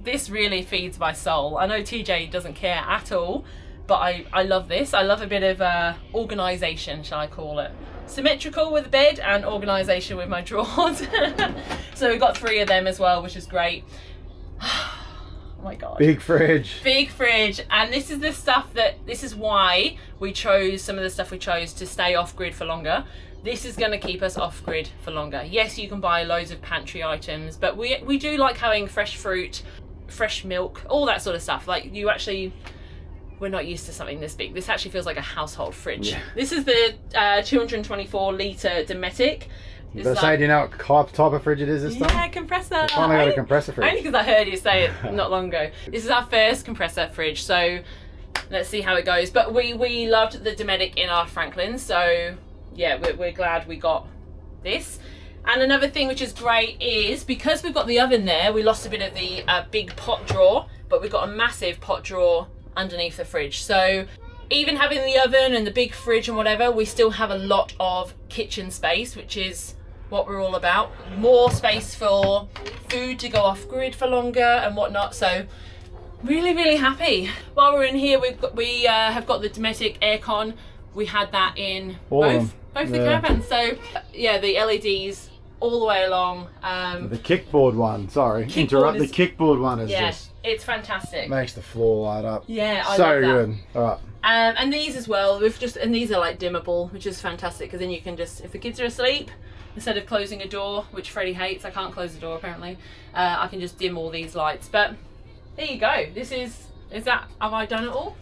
This really feeds my soul. I know TJ doesn't care at all, but I love this. I love a bit of organisation, shall I call it. Symmetrical with the bed and organisation with my drawers. So we've got 3 of them as well, which is great. Oh my God. Big fridge. Big fridge. And this is the stuff this is why we chose some of the stuff we chose to stay off grid for longer. This is going to keep us off grid for longer. Yes, you can buy loads of pantry items, but we do like having fresh fruit, fresh milk, all that sort of stuff. Like we're not used to something this big. This actually feels like a household fridge. Yeah. This is the 224 litre Dometic. Do you know what type of fridge it is this time? Yeah, compressor. I finally got a compressor fridge. Only because I heard you say it not long ago. This is our first compressor fridge, so let's see how it goes. But we loved the Dometic in our Franklin, so yeah, we're glad we got this. And another thing which is great is, because we've got the oven there, we lost a bit of the big pot drawer, but we've got a massive pot drawer underneath the fridge. So even having the oven and the big fridge and whatever, we still have a lot of kitchen space, which is what we're all about. More space for food to go off grid for longer and whatnot. So really, really happy. While we're in here, we have got the Dometic aircon. We had that in both the caravans. So yeah, the LEDs all the way along. The kickboard one, sorry, interrupt. The kickboard one is just... it's fantastic. Makes the floor light up. Yeah, I so love that. Good. All right. And these as well. And these are like dimmable, which is fantastic, because then you can just, if the kids are asleep, instead of closing a door, which Freddie hates, I can't close the door apparently, I can just dim all these lights. But there you go. Have I done it all?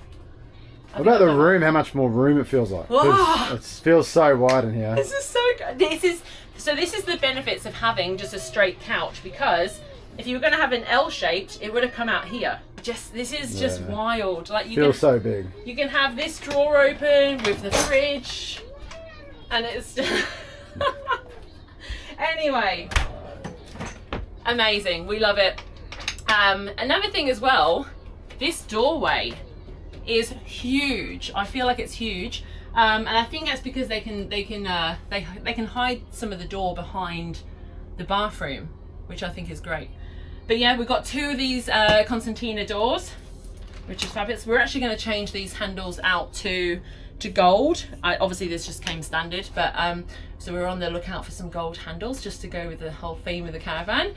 What about the room? How much more room it feels like? It feels so wide in here. This is so good. This is the benefits of having just a straight couch, because If you were going to have an L-shaped, it would have come out here. This is just wild. Like you feels so big. You can have this drawer open with the fridge, and it's anyway, amazing. We love it. Another thing as well, this doorway is huge. I feel like it's huge, and I think that's because they can hide some of the door behind the bathroom, which I think is great. But yeah, we've got 2 of these concertina doors, which is fabulous. We're actually going to change these handles out to gold. Obviously this just came standard, but so we're on the lookout for some gold handles just to go with the whole theme of the caravan.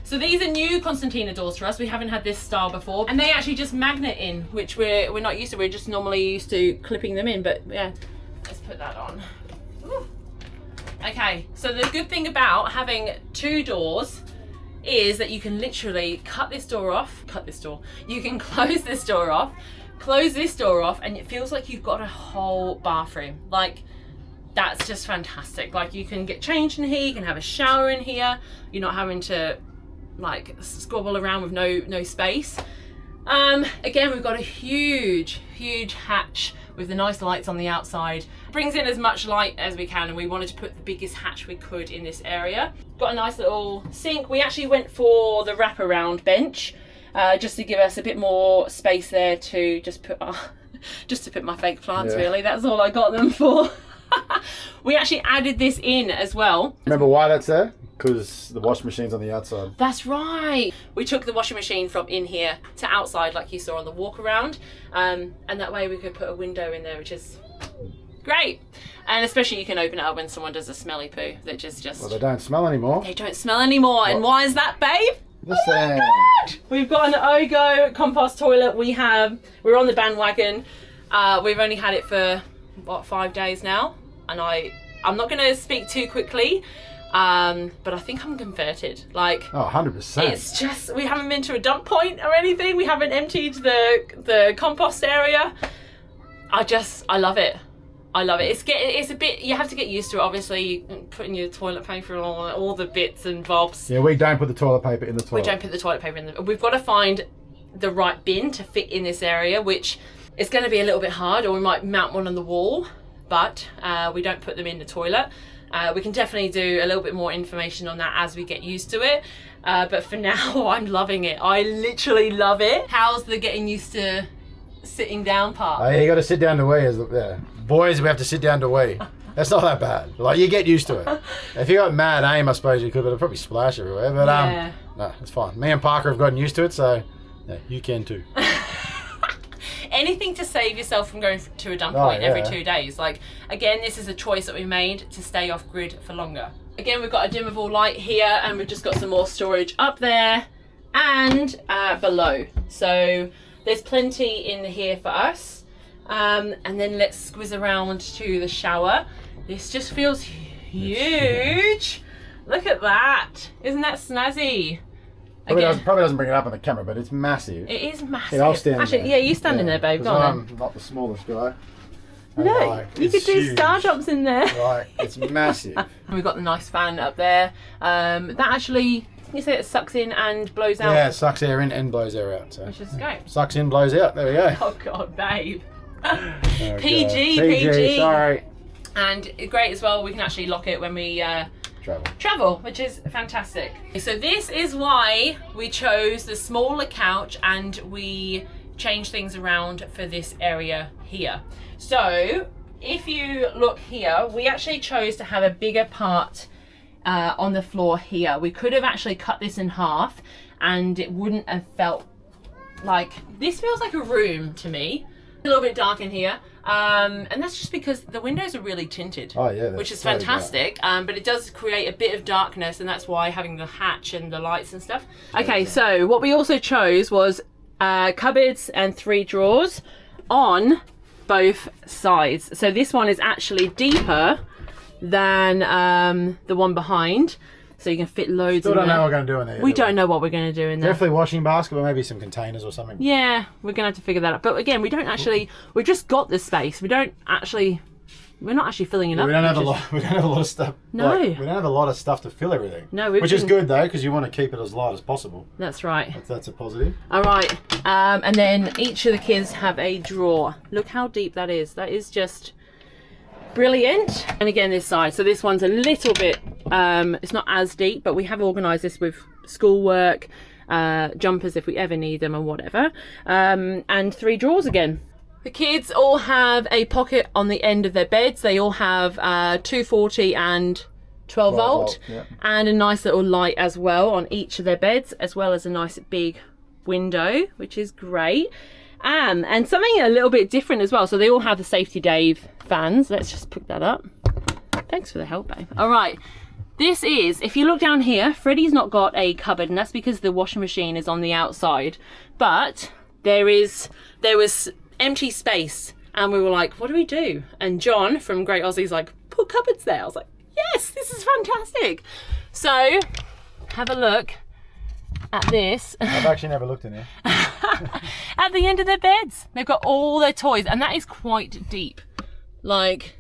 So these are new concertina doors for us. We haven't had this style before, and they actually just magnet in, which we're not used to. We're just normally used to clipping them in, but yeah, let's put that on. Ooh. Okay, so the good thing about having 2 doors is that you can literally cut this door off, you can close this door off, close this door off, and it feels like you've got a whole bathroom. Like, that's just fantastic. Like, you can get changed in here, you can have a shower in here, you're not having to like squabble around with no space. Again, we've got a huge hatch with the nice lights on the outside. Brings in as much light as we can, and we wanted to put the biggest hatch we could in this area. Got a nice little sink. We actually went for the wraparound bench, just to give us a bit more space there to just put my fake plants, really. That's all I got them for. We actually added this in as well. Remember why that's there? Because the washing machine's on the outside. That's right. We took the washing machine from in here to outside, like you saw on the walk around, and that way we could put a window in there, which is great. And especially you can open it up when someone does a smelly poo, that just well, they don't smell anymore. They don't smell anymore. What? And why is that, babe? Oh my God! We've got an Ogo compost toilet. We're on the bandwagon. We've only had it for what, 5 days now, and I'm not going to speak too quickly. But I think I'm converted. Like, oh, 100%. It's just, we haven't been to a dump point or anything. We haven't emptied the compost area. I love it. I love it. It's a bit, you have to get used to it, obviously, putting your toilet paper and all the bits and bobs. Yeah, we don't put the toilet paper in the toilet. We don't put the toilet paper in we've got to find the right bin to fit in this area, which is going to be a little bit hard, or we might mount one on the wall, but we don't put them in the toilet. We can definitely do a little bit more information on that as we get used to it. But for now, I'm loving it. I literally love it. How's the getting used to sitting down part? Oh, yeah, you got to sit down to wee. Boys, we have to sit down to wee. That's not that bad. Like, you get used to it. If you got mad aim, I suppose you could, but it'll probably splash everywhere. But yeah. No, it's fine. Me and Parker have gotten used to it, so yeah, you can too. Anything to save yourself from going to a dump point every 2 days. Like, again, this is a choice that we made to stay off grid for longer. Again, we've got a dimmable light here, and we've just got some more storage up there and below. So there's plenty in here for us. And then let's squeeze around to the shower. This just feels huge. Look at that. Isn't that snazzy? Probably doesn't bring it up on the camera, but it's massive. It is massive. Yeah, I'll stand actually, there. Yeah, you stand in there, babe. Go on. I'm not the smallest guy. Look, you could do star drops in there. Right, it's massive. We've got the nice fan up there. That actually, you say it sucks in and blows out? Yeah, it sucks air in and blows air out. So. Which is great. Sucks in, blows out. There we go. Oh, God, babe. Oh, PG. Sorry. And great as well, we can actually lock it when we travel, which is fantastic. So this is why we chose the smaller couch and we changed things around for this area here. So if you look here, we actually chose to have a bigger part on the floor here. We could have actually cut this in half and it wouldn't have felt like, this feels like a room to me. A little bit dark in here, and that's just because the windows are really tinted, which is fantastic, but it does create a bit of darkness, and that's why having the hatch and the lights and stuff. Okay, so what we also chose was cupboards and 3 drawers on both sides. So this one is actually deeper than the one behind, so you can fit loads. Still don't know what we're going to do in there. We don't know what we're going to do in there. Definitely washing basket, but maybe some containers or something. Yeah, we're going to have to figure that out. But again, we don't actually, we've just got this space. We don't actually we're not actually filling it up. We don't have a lot. We don't have a lot of stuff. No, we don't have a lot of stuff to fill everything. No, which is good though, because you want to keep it as light as possible. That's right. That's a positive. All right, and then each of the kids have a drawer. Look how deep that is. That is just brilliant. And again, this side. So this one's a little bit. It's not as deep, but we have organised this with schoolwork, jumpers if we ever need them, or whatever. And 3 drawers again. The kids all have a pocket on the end of their beds. They all have 240 and 12 volt, yeah. And a nice little light as well on each of their beds, as well as a nice big window, which is great. And something a little bit different as well. So they all have the Safety Dave fans. Let's just pick that up. Thanks for the help, babe. All right. This is, if you look down here, Freddie's not got a cupboard, and that's because the washing machine is on the outside. But there was empty space, and we were like, what do we do? And John from Great Aussie's like, put cupboards there. I was like, yes, this is fantastic. So have a look at this. I've actually never looked in here. At the end of their beds, they've got all their toys, and that is quite deep. Like,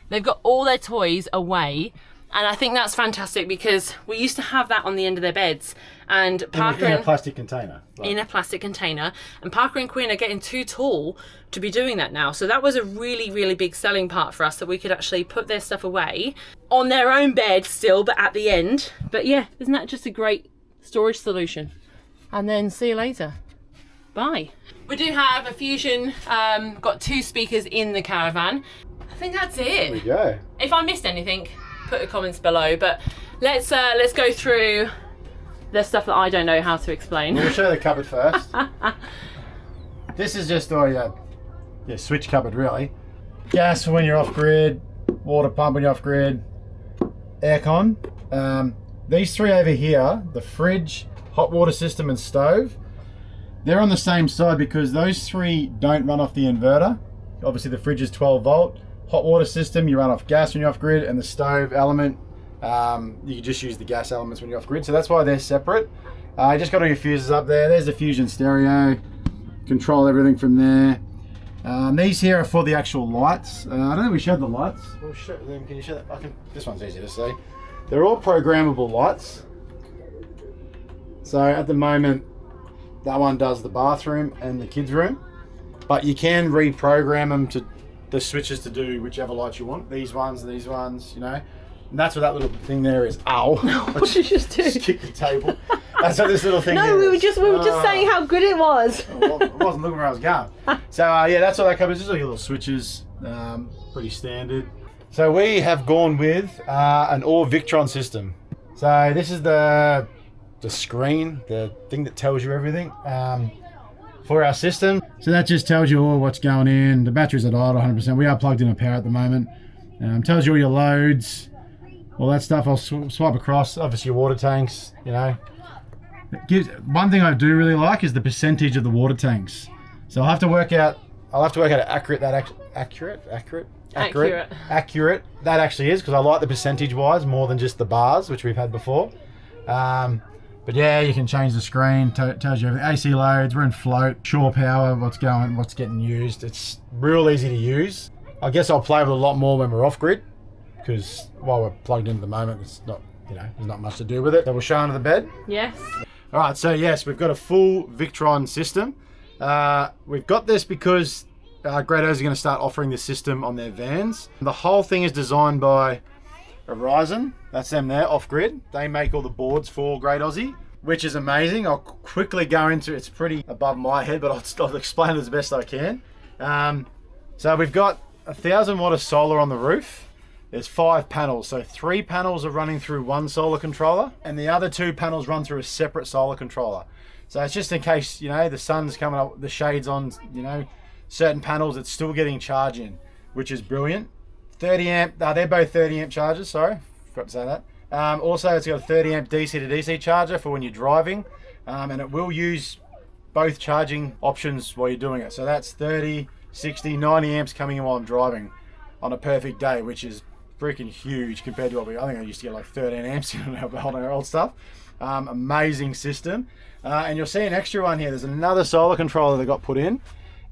they've got all their toys away. And I think that's fantastic, because we used to have that on the end of their beds, and Parker in a plastic container. In a plastic container, and Parker and Quinn are getting too tall to be doing that now. So that was a really, really big selling part for us, that we could actually put their stuff away on their own bed still, but at the end. But yeah, isn't that just a great storage solution? And then see you later. Bye. We do have a Fusion, got 2 speakers in the Caravan. I think that's it. There we go. If I missed anything, put the comments below, but let's go through the stuff that I don't know how to explain. We'll show the cupboard first. This is just your switch cupboard, really. Gas for when you're off grid, water pump when you're off grid, aircon. These 3 over here, the fridge, hot water system and stove, they're on the same side because those 3 don't run off the inverter. Obviously the fridge is 12 volt. Hot water system, you run off gas when you're off grid, and the stove element, you can just use the gas elements when you're off grid. So that's why they're separate. Just got all your fuses up there. There's the Fusion stereo. Control everything from there. These here are for the actual lights. I don't think we showed the lights. We'll show them. Can you show that? This one's easy to see. They're all programmable lights. So at the moment, that one does the bathroom and the kids' room, but you can reprogram them to the switches to do whichever lights you want. These ones, you know. And that's what that little thing there is. Ow. What did you just do? Just kick the table. That's what this little thing is. No, we were just saying how good it was. Well, I wasn't looking where I was going. So yeah, that's what that covers. Just all your little switches. Pretty standard. So we have gone with an Victron system. So this is the screen, the thing that tells you everything. For our system. So that just tells you all what's going in. The batteries are idle 100%. We are plugged in a power at the moment. Tells you all your loads, all that stuff. I'll swipe across. Obviously your water tanks, you know. One thing I do really like is the percentage of the water tanks. So I'll have to work out how accurate that actually is, because I like the percentage wise more than just the bars, which we've had before. But yeah, you can change the screen, tells you everything. AC loads, we're in float, shore power, what's getting used. It's real easy to use. I guess I'll play with it a lot more when we're off grid, because while we're plugged in at the moment, it's not, there's not much to do with it. So we'll show under the bed. Yes. All right, so yes, we've got a full Victron system. We've got this because Great Aussie are going to start offering this system on their vans. The whole thing is designed by Horizon, that's them there, off grid. They make all the boards for Great Aussie, which is amazing. I'll quickly go into it's pretty above my head, but I'll explain it as best I can. So we've got 1,000 watt of solar on the roof. There's 5 panels, so 3 panels are running through one solar controller, and the other 2 panels run through a separate solar controller. So it's just in case, the sun's coming up, the shades on, certain panels, it's still getting charge in, which is brilliant. 30 amp, they're both 30 amp chargers, sorry, forgot to say that. Also, it's got a 30 amp DC to DC charger for when you're driving, and it will use both charging options while you're doing it. So that's 30, 60, 90 amps coming in while I'm driving on a perfect day, which is freaking huge compared to what I think I used to get like 13 amps on our old stuff. Amazing system. And you'll see an extra one here. There's another solar controller that got put in,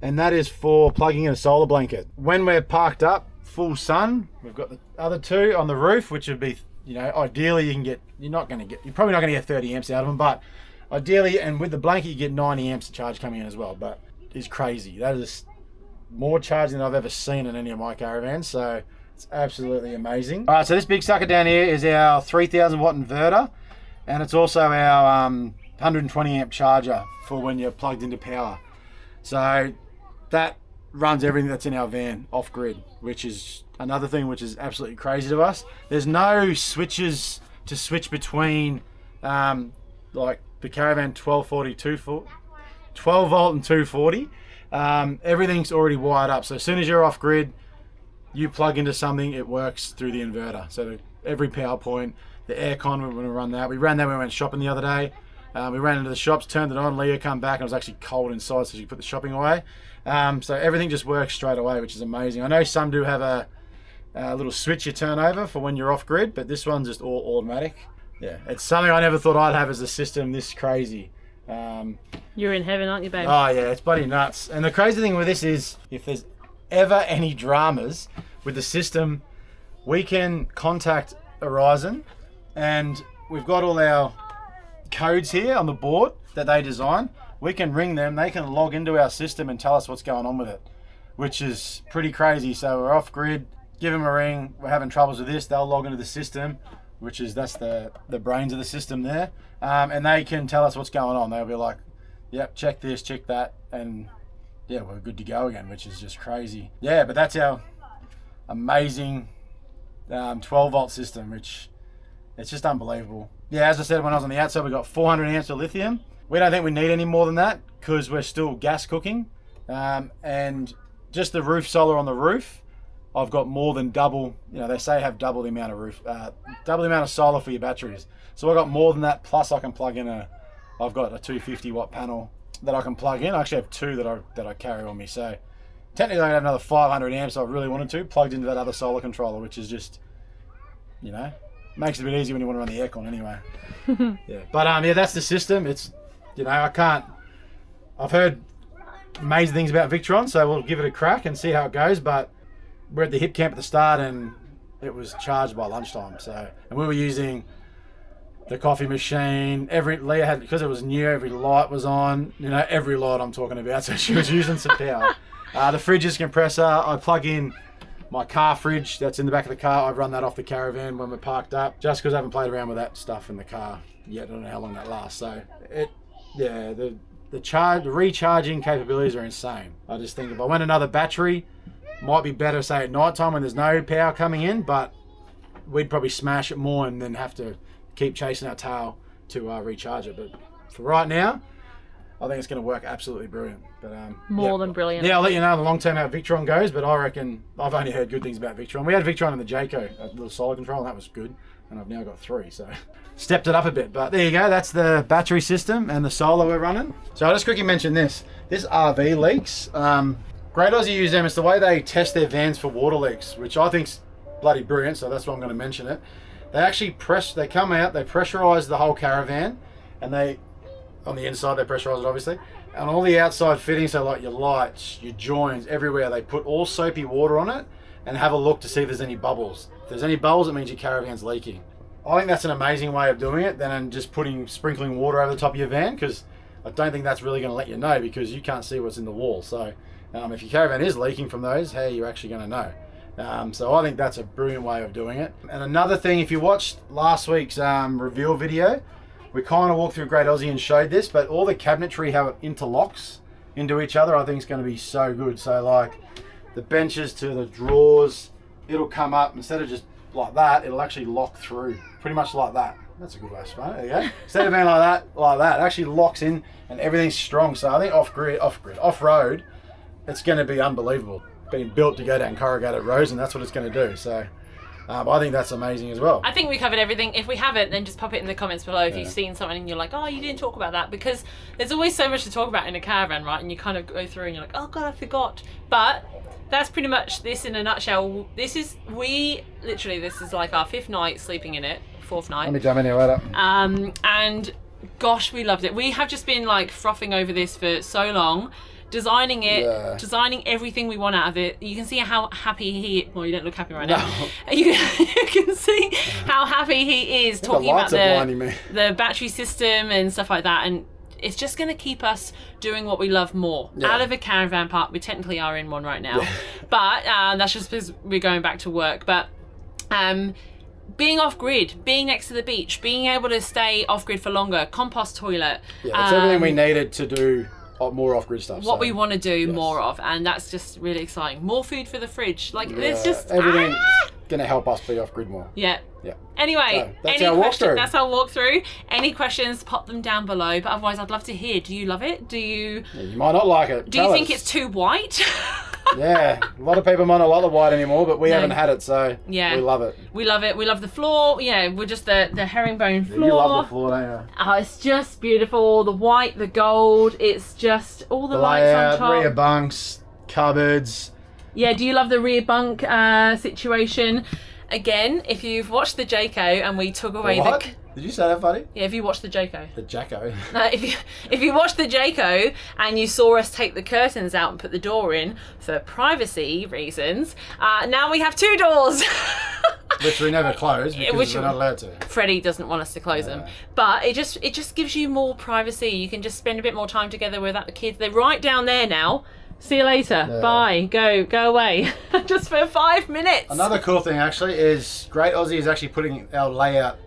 and that is for plugging in a solar blanket. When we're parked up full sun. We've got the other two on the roof, which would be, you know, ideally you can get, you're probably not going to get 30 amps out of them, but ideally, and with the blanket you get 90 amps of charge coming in as well. But it's crazy. That is more charge than I've ever seen in any of my caravans, so it's absolutely amazing. All right, so this big sucker down here is our 3000 watt inverter, and it's also our 120 amp charger for when you're plugged into power. So that runs everything that's in our van off grid, which is another thing which is absolutely crazy to us. There's no switches to switch between like the Caravan 12 volt and 240. Everything's already wired up, so as soon as you're off grid, you plug into something, it works through the inverter. So every power point, the aircon, we're going to run that. We ran that when we went shopping the other day. We ran into the shops, turned it on, Leah come back, and it was actually cold inside, so she put the shopping away. So everything just works straight away, which is amazing. I know some do have a little switch you turn over for when you're off grid, but this one's just all automatic. Yeah, it's something I never thought I'd have as a system this crazy. You're in heaven, aren't you, babe? Oh yeah, it's bloody nuts. And the crazy thing with this is, if there's ever any dramas with the system, we can contact Horizon, and we've got all our codes here on the board that they design. We can ring them, they can log into our system and tell us what's going on with it, which is pretty crazy. So we're off grid, give them a ring, we're having troubles with this, they'll log into the system, that's the brains of the system there, and they can tell us what's going on. They'll be like, yep, check this, check that, and yeah, we're good to go again, which is just crazy. Yeah, but that's our amazing 12 volt system, which it's just unbelievable. Yeah, as I said, when I was on the outside, we got 400 amps of lithium. We don't think we need any more than that because we're still gas cooking, and just the roof solar on the roof, I've got more than double. You know, they say have double the amount of double the amount of solar for your batteries. So I got more than that. Plus, I can plug in I've got a 250 watt panel that I can plug in. I actually have two that I carry on me. So technically, I have another 500 amps if I really wanted to, plugged into that other solar controller, which is just, you know, makes it a bit easier when you want to run the aircon anyway. Yeah, but yeah, that's the system. It's, you know, I've heard amazing things about Victron, so we'll give it a crack and see how it goes. But we're at the hip camp at the start, and it was charged by lunchtime. So, and we were using the coffee machine. Leah had, because it was new, every light was on. You know, every light I'm talking about. So she was using some power. The fridge is compressor. I plug in my car fridge that's in the back of the car. I run that off the Caravan when we're parked up, just because I haven't played around with that stuff in the car yet. I don't know how long that lasts. So yeah, the recharging capabilities are insane. I just think if I went another battery, might be better, say at night time when there's no power coming in, but we'd probably smash it more and then have to keep chasing our tail to recharge it. But for right now, I think it's going to work absolutely brilliant. But more than brilliant. Yeah, I'll let you know in the long term how Victron goes, but I reckon I've only heard good things about Victron. We had Victron in the Jayco, a little solar control, and that was good. And I've now got 3, so stepped it up a bit. But there you go, that's the battery system and the solar we're running. So I'll just quickly mention this RV leaks. Great Aussie use them. It's the way they test their vans for water leaks, which I think's bloody brilliant, so that's why I'm going to mention it. They actually they come out, they pressurize the whole Caravan, and on the inside they pressurize it obviously, and all the outside fittings, so like your lights, your joins, everywhere, they put all soapy water on it and have a look to see if there's any bubbles. If there's any bubbles, it means your Caravan's leaking. I think that's an amazing way of doing it than just sprinkling water over the top of your van, because I don't think that's really going to let you know, because you can't see what's in the wall. So if your Caravan is leaking from those, how are you actually going to know? So I think that's a brilliant way of doing it. And another thing, if you watched last week's reveal video, we kind of walked through Great Aussie and showed this, but all the cabinetry, how it interlocks into each other, I think is going to be so good. So like the benches to the drawers, it'll come up, instead of just like that, it'll actually lock through, pretty much like that. That's a good way to explain it. There you go. Instead of being like that, it actually locks in and everything's strong. So I think off-road, it's going to be unbelievable. Being built to go down corrugated roads, and that's what it's going to do. So I think that's amazing as well. I think we covered everything. If we haven't, then just pop it in the comments below if you've seen something and you're like, oh, you didn't talk about that, because there's always so much to talk about in a caravan, right? And you kind of go through and you're like, oh god, I forgot. But that's pretty much this in a nutshell. This is like our 5th night sleeping in it, 4th night. Let me jump in here right up. And gosh, we loved it. We have just been like frothing over this for so long. designing it, designing everything we want out of it. You can see how happy he, well, you don't look happy right now. You can see how happy he is talking about the battery system and stuff like that. And it's just going to keep us doing what we love more. Out of a caravan park. We technically are in one right now. But that's just because we're going back to work. But being off-grid, being next to the beach, being able to stay off-grid for longer, compost toilet. Yeah, it's everything we needed to do more off-grid stuff. What we want to do more of, and that's just really exciting. More food for the fridge. Like, it's just... everything going to help us be off-grid more. Yeah. Anyway, so that's our walkthrough. That's our walkthrough. Any questions, pop them down below. But otherwise, I'd love to hear. Do you love it? Do you... you might not like it. Do you think it's too white? A lot of people might not like the white anymore, but we haven't had it, so we love it. We love it. We love the floor. Yeah, we're just the herringbone floor. You love the floor, don't you? Oh, it's just beautiful. The white, the gold. It's just all the lights on top. Rear bunks, cupboards. Yeah, do you love the rear bunk situation? Again, if you've watched the Jayco and we took away the... Did you say that, buddy? Yeah, if you watched the Jayco. The Jacko. If you watched the Jayco and you saw us take the curtains out and put the door in for privacy reasons, now we have 2 doors. Which we never close because we're not allowed to. Freddie doesn't want us to close them. But it just gives you more privacy. You can just spend a bit more time together without the kids. They're right down there now. See you later. Bye. Go away. Just for 5 minutes. Another cool thing actually is Great Aussie is actually putting our layout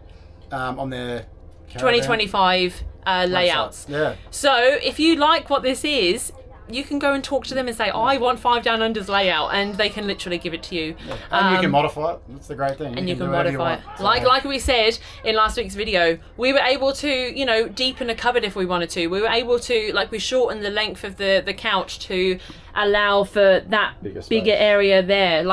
on their caravan 2025 layouts. Yeah. So if you like what this is, you can go and talk to them and say, I want 5 Down Under's layout, and they can literally give it to you. And you can modify it. That's the great thing. And you can modify it. Like we said in last week's video, we were able to, deepen a cupboard if we wanted to. We were able to, we shortened the length of the couch to allow for that bigger area there.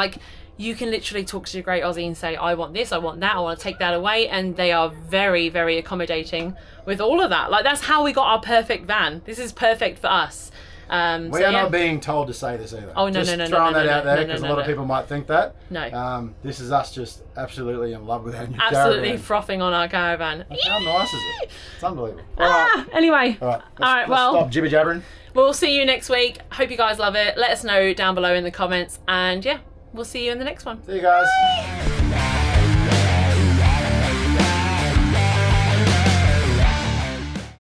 You can literally talk to your Great Aussie and say, I want this, I want that, I want to take that away. And they are very, very accommodating with all of that. That's how we got our perfect van. This is perfect for us. We are not being told to say this either. Oh, no, just no, throwing that out there because a lot of people might think that. No. This is us just absolutely in love with our new absolutely caravan. Frothing on our caravan. How nice is it? It's unbelievable. Anyway. All right. Let's stop jibber jabbering. We'll see you next week. Hope you guys love it. Let us know down below in the comments. And yeah, we'll see you in the next one. See you guys.